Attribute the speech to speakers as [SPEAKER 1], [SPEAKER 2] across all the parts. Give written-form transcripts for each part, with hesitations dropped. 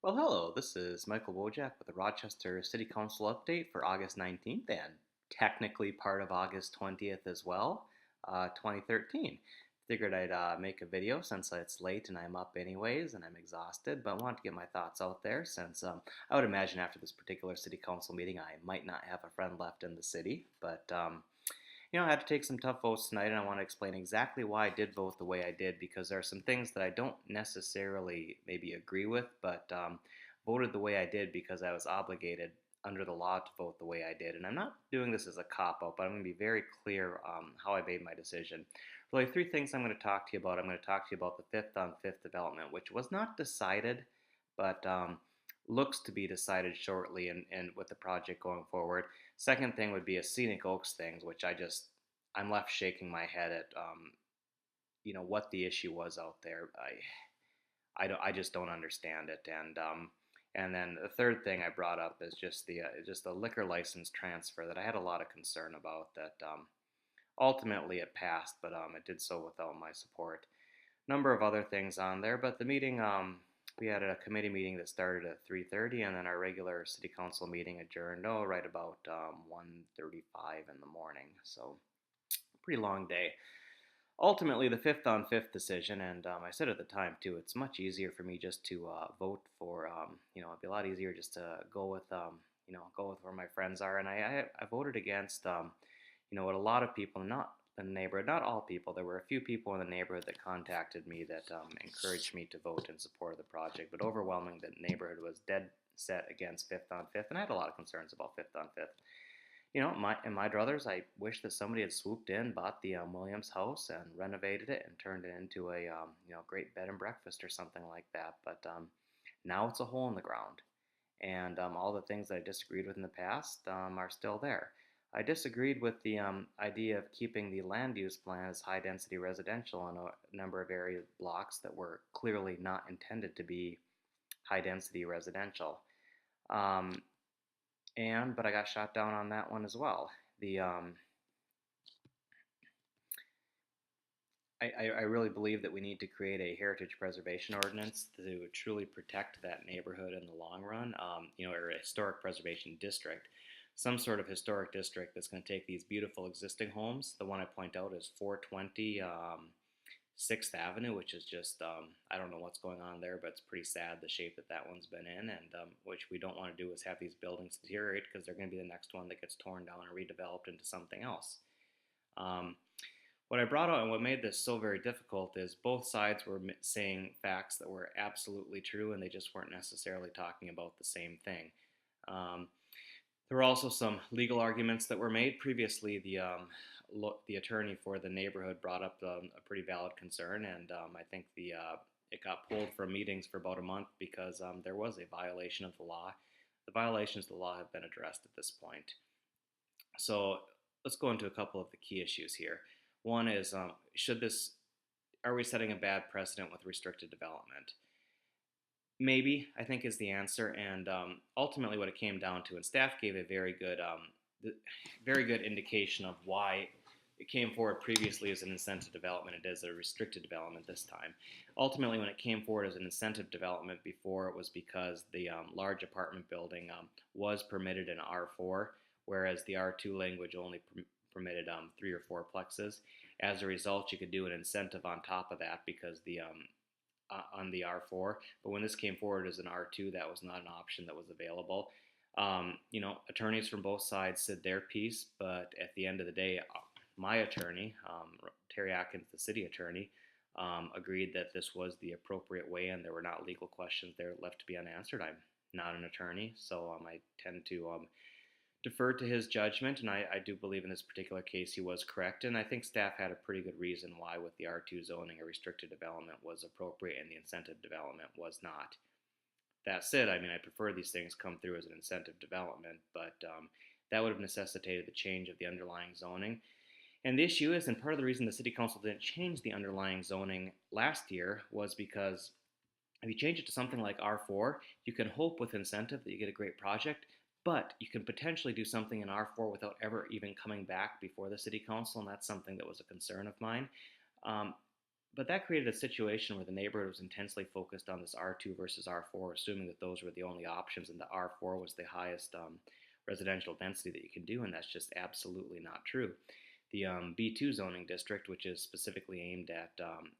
[SPEAKER 1] Well, hello, this is Michael Wojcik with the Rochester City Council update for August 19th and technically part of August 20th as well, 2013. Figured I'd make a video since it's late and I'm up anyways and I'm exhausted, but I wanted to get my thoughts out there since I would imagine after this particular City Council meeting I might not have a friend left in the city, but I had to take some tough votes tonight, and I want to explain exactly why I did vote the way I did because there are some things that I don't necessarily maybe agree with, but voted the way I did because I was obligated under the law to vote the way I did. And I'm not doing this as a cop out, but I'm going to be very clear how I made my decision. Really, three things I'm going to talk to you about. I'm going to talk to you about the fifth on fifth development, which was not decided, but looks to be decided shortly and with the project going forward. Second thing would be a scenic oaks thing, which I'm left shaking my head at what the issue was out there. I just don't understand it, and then the third thing I brought up is just the liquor license transfer that I had a lot of concern about. That ultimately it passed, but it did so without my support. Number of other things on there, but the meeting we had a committee meeting that started at 3:30, and then our regular city council meeting adjourned right about 1:35 in the morning. So pretty long day. Ultimately, the fifth on fifth decision, and I said at the time too, it's much easier for me just to vote for, it'd be a lot easier just to go with where my friends are. And I voted against, what a lot of people, not in the neighborhood, not all people, there were a few people in the neighborhood that contacted me that encouraged me to vote in support of the project, but overwhelming, the neighborhood was dead set against fifth on fifth, and I had a lot of concerns about fifth on fifth. In my druthers, I wish that somebody had swooped in, bought the Williams house, and renovated it and turned it into a great bed and breakfast or something like that. But now it's a hole in the ground, and all the things that I disagreed with in the past are still there. I disagreed with the idea of keeping the land use plan as high density residential in a number of area blocks that were clearly not intended to be high density residential. Um, but I got shot down on that one as well. The I really believe that we need to create a heritage preservation ordinance to truly protect that neighborhood in the long run, or a historic preservation district, some sort of historic district that's going to take these beautiful existing homes. The one I point out is 420 6th Avenue, which is just, I don't know what's going on there, but it's pretty sad the shape that that one's been in, and which we don't want to do is have these buildings deteriorate because they're going to be the next one that gets torn down and redeveloped into something else. Um, what I brought out and what made this so very difficult is both sides were saying facts that were absolutely true, and they just weren't necessarily talking about the same thing. Um, there were also some legal arguments that were made. Previously, the attorney for the neighborhood brought up a pretty valid concern, and I think it got pulled from meetings for about a month because there was a violation of the law. The violations of the law have been addressed at this point. So let's go into a couple of the key issues here. One is are we setting a bad precedent with restricted development? Maybe, I think, is the answer. And ultimately, what it came down to, and staff gave a very good indication of why it came forward previously as an incentive development. It is a restricted development this time. Ultimately, when it came forward as an incentive development before, it was because the large apartment building was permitted in R4, whereas the R2 language only permitted 3 or 4 plexes. As a result, you could do an incentive on top of that because on the R4. But when this came forward as an R2, that was not an option that was available. Attorneys from both sides said their piece, but at the end of the day, my attorney, Terry Atkins, the city attorney, agreed that this was the appropriate way and there were not legal questions there left to be unanswered. I'm not an attorney, so I tend to defer to his judgment, and I do believe in this particular case he was correct, and I think staff had a pretty good reason why with the R2 zoning a restricted development was appropriate and the incentive development was not. That said, I prefer these things come through as an incentive development, but that would have necessitated the change of the underlying zoning. And the issue is, and part of the reason the city council didn't change the underlying zoning last year was because if you change it to something like R4, you can hope with incentive that you get a great project, but you can potentially do something in R4 without ever even coming back before the city council, and that's something that was a concern of mine. Um, but that created a situation where the neighborhood was intensely focused on this R2 versus R4, assuming that those were the only options and the R4 was the highest residential density that you can do, and that's just absolutely not true. The B2 zoning district, which is specifically aimed at,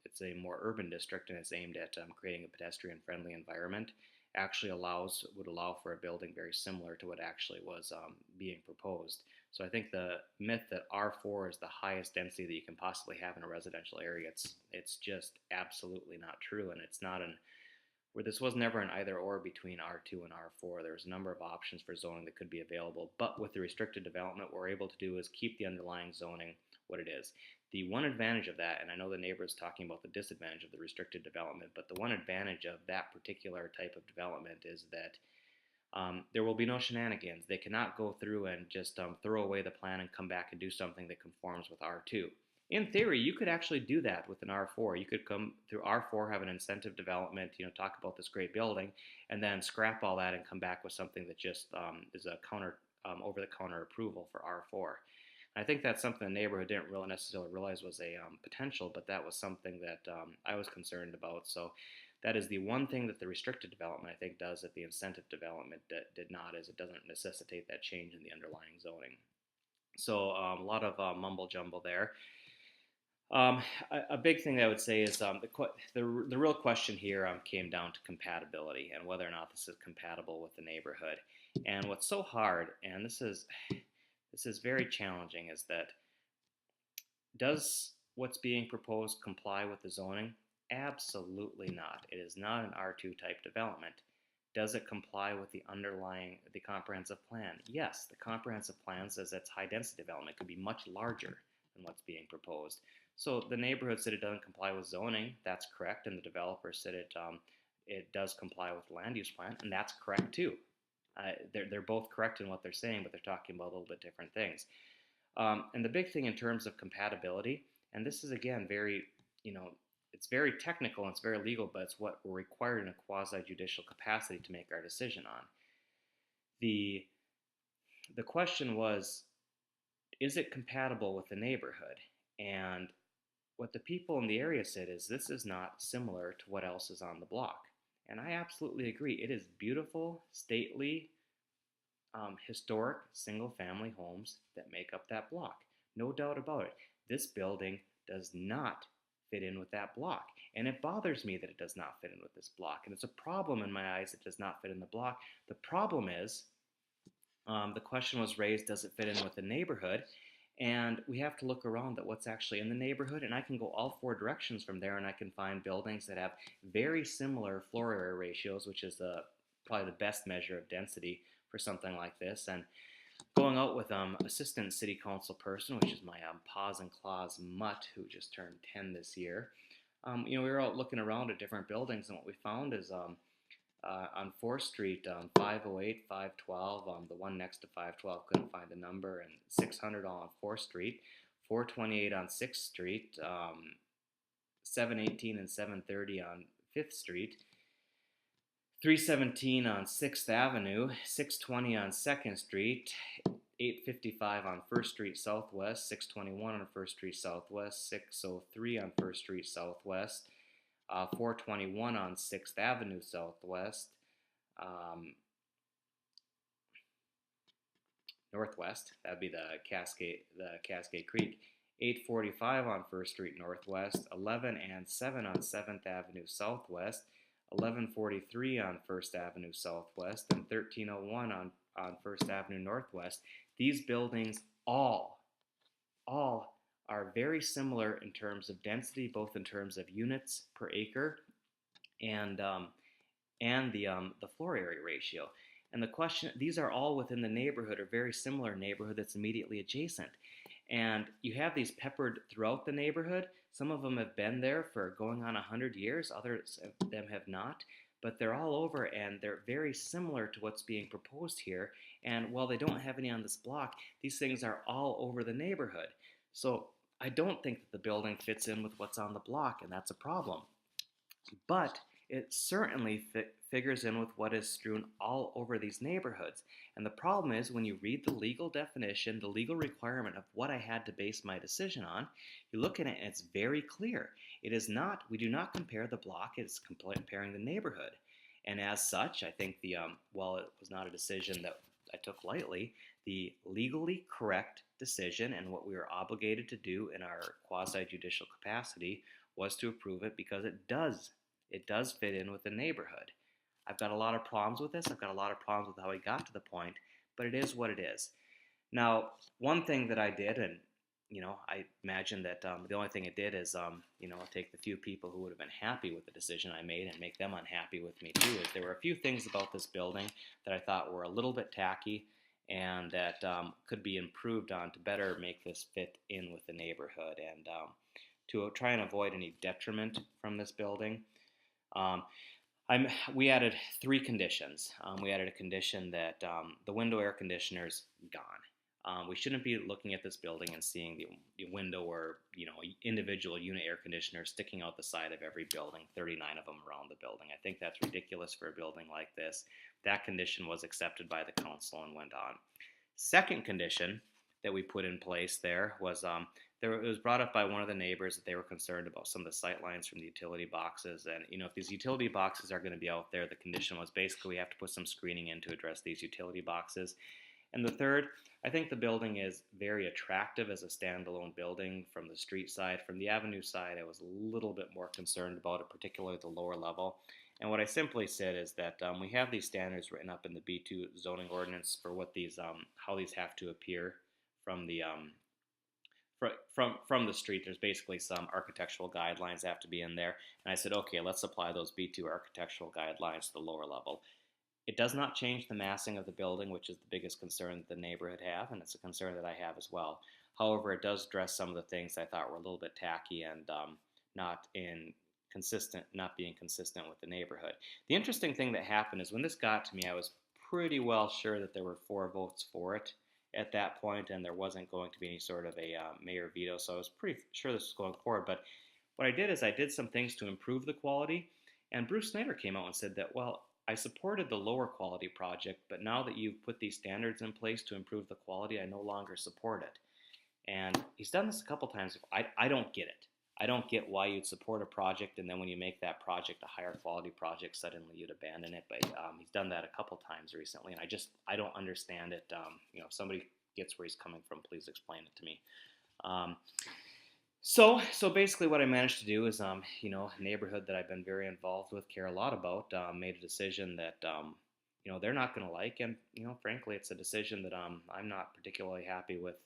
[SPEAKER 1] it's a more urban district and it's aimed at creating a pedestrian-friendly environment, actually would allow for a building very similar to what actually was being proposed. So I think the myth that R4 is the highest density that you can possibly have in a residential area, it's just absolutely not true, and it's not an where this was never an either or between R2 and R4. There's a number of options for zoning that could be available, but with the restricted development, what we're able to do is keep the underlying zoning what it is. The one advantage of that, and I know the neighbor is talking about the disadvantage of the restricted development, but the one advantage of that particular type of development is that there will be no shenanigans. They cannot go through and just throw away the plan and come back and do something that conforms with R2. In theory, you could actually do that with an R4. You could come through R4, have an incentive development, talk about this great building, and then scrap all that and come back with something that just is a over-the-counter approval for R4. I think that's something the neighborhood didn't really necessarily realize was a potential, but that was something that I was concerned about. So that is the one thing that the restricted development, I think, does that the incentive development did not, is it doesn't necessitate that change in the underlying zoning. So a lot of mumble jumble there. A big thing that I would say is the real question here came down to compatibility and whether or not this is compatible with the neighborhood. And what's so hard, and this is very challenging, is that does what's being proposed comply with the zoning? Absolutely not. It is not an R2 type development. Does it comply with the comprehensive plan? Yes, the comprehensive plan says that's high density development. It could be much larger than what's being proposed. So the neighborhood said it doesn't comply with zoning. That's correct, and the developer said it does comply with the land use plan, and that's correct too. They're both correct in what they're saying, but they're talking about a little bit different things. And the big thing in terms of compatibility, and this is again very, it's very technical and it's very legal, but it's what we're required in a quasi-judicial capacity to make our decision on. The question was, is it compatible with the neighborhood? And what the people in the area said is this is not similar to what else is on the block. And I absolutely agree. It is beautiful, stately, historic single-family homes that make up that block. No doubt about it. This building does not fit in with that block. And it bothers me that it does not fit in with this block. And it's a problem in my eyes it does not fit in the block. The problem is, the question was raised, does it fit in with the neighborhood? And we have to look around at what's actually in the neighborhood, and I can go all four directions from there, and I can find buildings that have very similar floor area ratios, which is probably the best measure of density for something like this. And going out with assistant city council person, which is my Paws and Claws mutt, who just turned 10 this year. We were out looking around at different buildings, and what we found is on 4th Street, 508, 512, the one next to 512 couldn't find the number, and 600 all on 4th Street, 428 on 6th Street, 718 and 730 on 5th Street, 317 on 6th Avenue, 620 on 2nd Street, 855 on 1st Street Southwest, 621 on 1st Street Southwest, 603 on 1st Street Southwest, 421 on 6th Avenue Southwest, Northwest, that'd be the Cascade Creek, 845 on 1st Street Northwest, 11 and 7 on 7th Avenue Southwest, 1143 on 1st Avenue Southwest, and 1301 on 1st Avenue Northwest. These buildings all are very similar in terms of density, both in terms of units per acre and the floor area ratio. And the question, these are all within the neighborhood or very similar neighborhood that's immediately adjacent. And you have these peppered throughout the neighborhood. Some of them have been there for going on 100 years, others of them have not. But they're all over, and they're very similar to what's being proposed here. And while they don't have any on this block, these things are all over the neighborhood. So I don't think that the building fits in with what's on the block, and that's a problem. But it certainly figures in with what is strewn all over these neighborhoods. And the problem is when you read the legal definition, the legal requirement of what I had to base my decision on, you look at it and it's very clear. It is not, we do not compare the block, it's comparing the neighborhood. And as such, I think while it was not a decision that I took lightly, the legally correct decision and what we were obligated to do in our quasi-judicial capacity was to approve it because it does. It does fit in with the neighborhood. I've got a lot of problems with this. I've got a lot of problems with how we got to the point, but it is what it is. Now, one thing that I did, and I imagine that the only thing it did is, take the few people who would have been happy with the decision I made and make them unhappy with me too. Is there were a few things about this building that I thought were a little bit tacky and that could be improved on to better make this fit in with the neighborhood and to try and avoid any detriment from this building. Um, we added three conditions. We added a condition that the window air conditioner's gone. We shouldn't be looking at this building and seeing the window or individual unit air conditioners sticking out the side of every building, 39 of them around the building. I think that's ridiculous for a building like this. That condition was accepted by the council and went on. Second condition that we put in place there was it was brought up by one of the neighbors that they were concerned about some of the sight lines from the utility boxes. And, if these utility boxes are going to be out there, the condition was basically we have to put some screening in to address these utility boxes. And the third, I think the building is very attractive as a standalone building from the street side. From the avenue side, I was a little bit more concerned about it, particularly the lower level. And what I simply said is that we have ththese standards written up in the B2 zoning ordinance for what these, how these have to appear from the from the street. There's basically some architectural guidelines that have to be in there. And I said, okay, let's apply those B2 architectural guidelines to the lower level. It does not change the massing of the building, which is the biggest concern that the neighborhood have, and it's a concern that I have as well. However, it does address some of the things I thought were a little bit tacky and not being consistent with the neighborhood. The interesting thing that happened is when this got to me, I was pretty well sure that there were 4 votes for it at that point, and there wasn't going to be any sort of a mayor veto, so I was pretty sure this was going forward. But what I did is I did some things to improve the quality, and Bruce Snyder came out and said that, well, I supported the lower quality project, but now that you've put these standards in place to improve the quality, I no longer support it. And he's done this a couple times. I don't get it. I don't get why you'd support a project and then when you make that project a higher quality project, suddenly you'd abandon it. But he's done that a couple times recently, and I don't understand it. If somebody gets where he's coming from, please explain it to me. So basically what I managed to do is, a neighborhood that I've been very involved with, care a lot about, made a decision that, they're not going to like. And, frankly, it's a decision that I'm not particularly happy with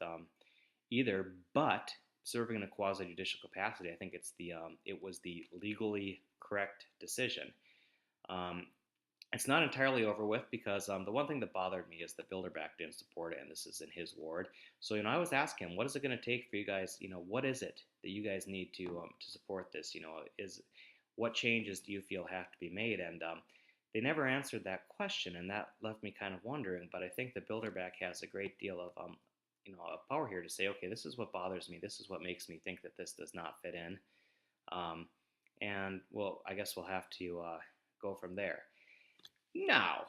[SPEAKER 1] either. But serving in a quasi-judicial capacity, I think it was the legally correct decision. It's not entirely over with because the one thing that bothered me is that Bilderback didn't support it, and this is in his ward. So, I was asking him, what is it going to take for you guys, what is it that you guys need to support this? What changes do you feel have to be made? And they never answered that question, and that left me kind of wondering. But I think that Bilderback has a great deal of power here to say, okay, this is what bothers me. This is what makes me think that this does not fit in. And, well, I guess we'll have to go from there. Now,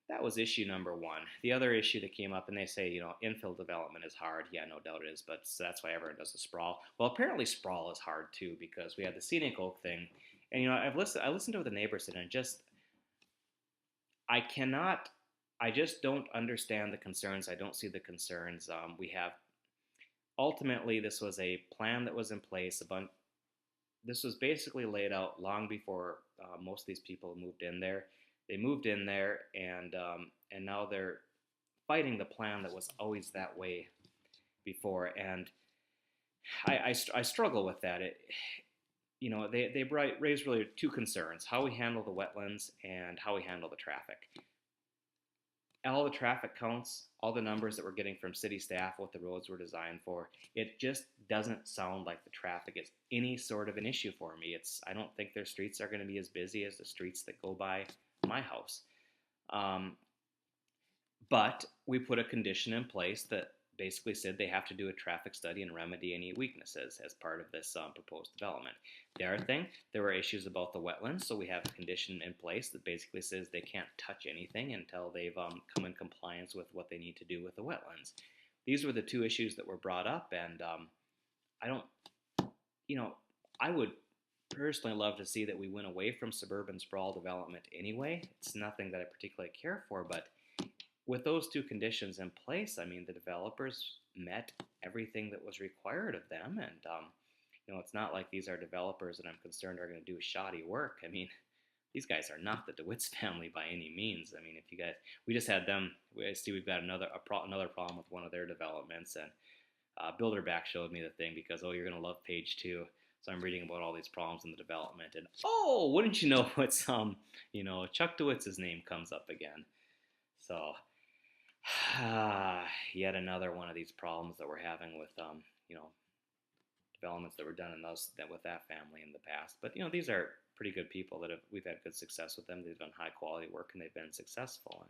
[SPEAKER 1] that was issue number one. The other issue that came up, and they say, infill development is hard. Yeah, no doubt it is, but that's why everyone does the sprawl. Well, apparently sprawl is hard too because we had the scenic oak thing, and I listened to what the neighbors said, and I just don't understand the concerns. I don't see the concerns. Ultimately, this was a plan that was in place. This was basically laid out long before most of these people moved in there. They moved in there, and now they're fighting the plan that was always that way before. And I struggle with that. They raise really 2 concerns: how we handle the wetlands and how we handle the traffic. All the traffic counts, all the numbers that we're getting from city staff, what the roads were designed for, it just doesn't sound like the traffic is any sort of an issue for me. I don't think their streets are going to be as busy as the streets that go by my house. But we put a condition in place that basically said they have to do a traffic study and remedy any weaknesses as part of this proposed development. The other thing, there were issues about the wetlands, so we have a condition in place that basically says they can't touch anything until they've come in compliance with what they need to do with the wetlands. These were the two issues that were brought up, and I don't, you know, I would personally love to see that we went away from suburban sprawl development anyway. It's nothing that I particularly care for, but with those two conditions in place, I mean, the developers met everything that was required of them, and it's not like these are developers that I'm concerned are going to do shoddy work. I mean, these guys are not the DeWitt's family by any means. I mean, if you guys, we just had them. We've got another problem with one of their developments, and Builderback showed me the thing because you're going to love page 2. So I'm reading about all these problems in the development, and wouldn't you know, it's Chuck DeWitt's name comes up again. So yet another one of these problems that we're having with developments that were done with that family in the past. But these are pretty good people that we've had good success with them. They've done high quality work and they've been successful.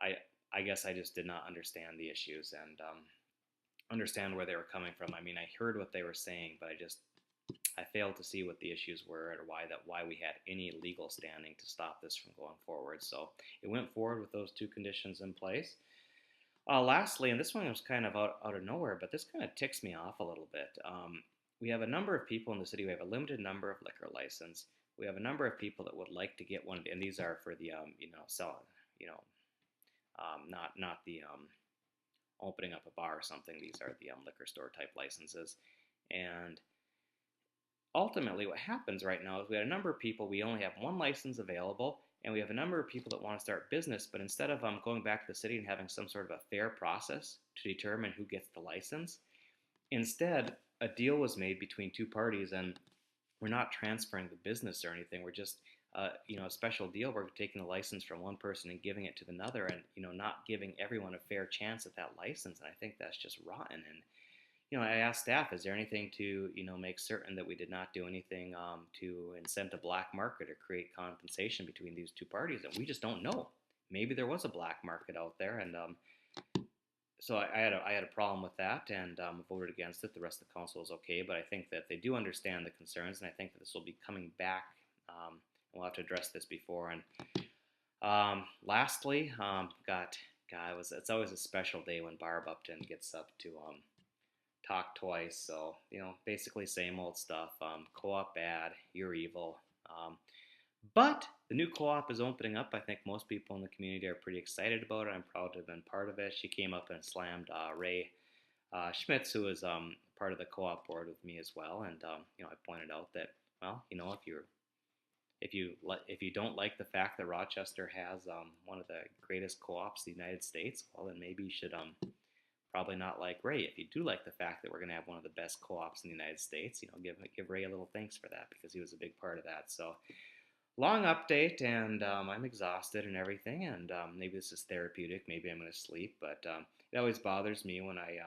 [SPEAKER 1] And I guess I just did not understand the issues and understand where they were coming from. I mean, I heard what they were saying, but I failed to see what the issues were or why we had any legal standing to stop this from going forward. So it went forward with those two conditions in place. Lastly, and this one was kind of out of nowhere, but this kind of ticks me off a little bit. We have a number of people in the city. We have a limited number of liquor license. We have a number of people that would like to get one, and these are for the not the opening up a bar or something. These are the liquor store type licenses, and ultimately what happens right now is we have a number of people. We only have one license available, and we have a number of people that want to start business, but instead of going back to the city and having some sort of a fair process to determine who gets the license, instead a deal was made between two parties, and we're not transferring the business or anything. We're just a special deal. We're taking the license from one person and giving it to another, and not giving everyone a fair chance at that license. And I think that's just rotten. And I asked staff, is there anything to make certain that we did not do anything to incent a black market or create compensation between these two parties? And we just don't know. Maybe there was a black market out there, and so I had a problem with that, and voted against it. The rest of the council was okay, but I think that they do understand the concerns, and I think that this will be coming back. We'll have to address this before. And lastly, it's always a special day when Barb Upton gets up to talk twice. So basically same old stuff. Co-op bad, you're evil. But the new co-op is opening up. I think most people in the community are pretty excited about it. I'm proud to have been part of it. She came up and slammed Ray Schmitz, who is part of the co-op board with me as well. And I pointed out that, well, if you don't like the fact that Rochester has one of the greatest co-ops in the United States, well, then maybe you should probably not like Ray. If you do like the fact that we're going to have one of the best co-ops in the United States, give Ray a little thanks for that, because he was a big part of that. So long update, and I'm exhausted and everything, and maybe this is therapeutic. Maybe I'm going to sleep, but it always bothers me when I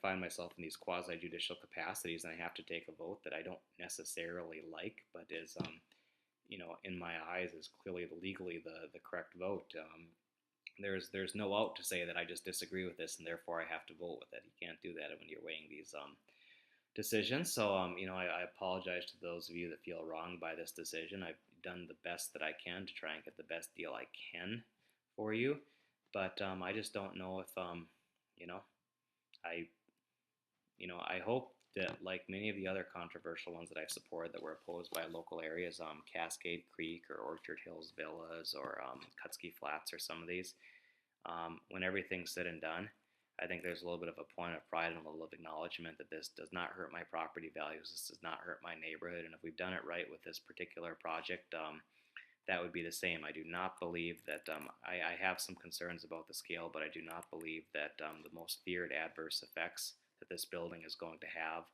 [SPEAKER 1] find myself in these quasi-judicial capacities and I have to take a vote that I don't necessarily like, but is in my eyes is clearly legally the correct vote. There's no out to say that I just disagree with this and therefore I have to vote with it. You can't do that when you're weighing these decisions. So I apologize to those of you that feel wronged by this decision. I've done the best that I can to try and get the best deal I can for you, but I just don't know if I hope that, like many of the other controversial ones that I've supported that were opposed by local areas, Cascade Creek or Orchard Hills Villas or Kutsky Flats or some of these, when everything's said and done, I think there's a little bit of a point of pride and a little of acknowledgement that this does not hurt my property values, this does not hurt my neighborhood, and if we've done it right with this particular project, that would be the same. I do not believe that, I have some concerns about the scale, but I do not believe that the most feared adverse effects that this building is going to have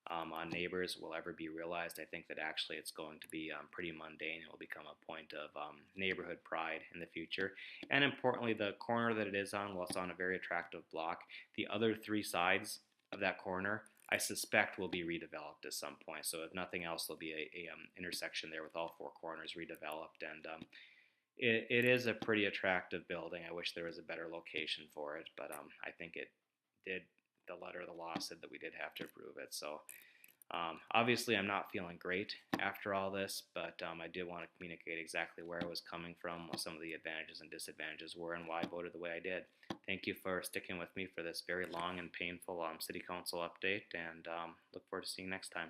[SPEAKER 1] on neighbors will ever be realized. I think that actually it's going to be pretty mundane. It will become a point of neighborhood pride in the future. And importantly, the corner that it is on, well, it's on a very attractive block. The other three sides of that corner, I suspect, will be redeveloped at some point. So if nothing else, there'll be a intersection there with all four corners redeveloped. And It is a pretty attractive building. I wish there was a better location for it, but I think it did. The letter of the law said that we did have to approve it. So obviously, I'm not feeling great after all this, but I did want to communicate exactly where I was coming from, what some of the advantages and disadvantages were, and why I voted the way I did. Thank you for sticking with me for this very long and painful city council update, and look forward to seeing you next time.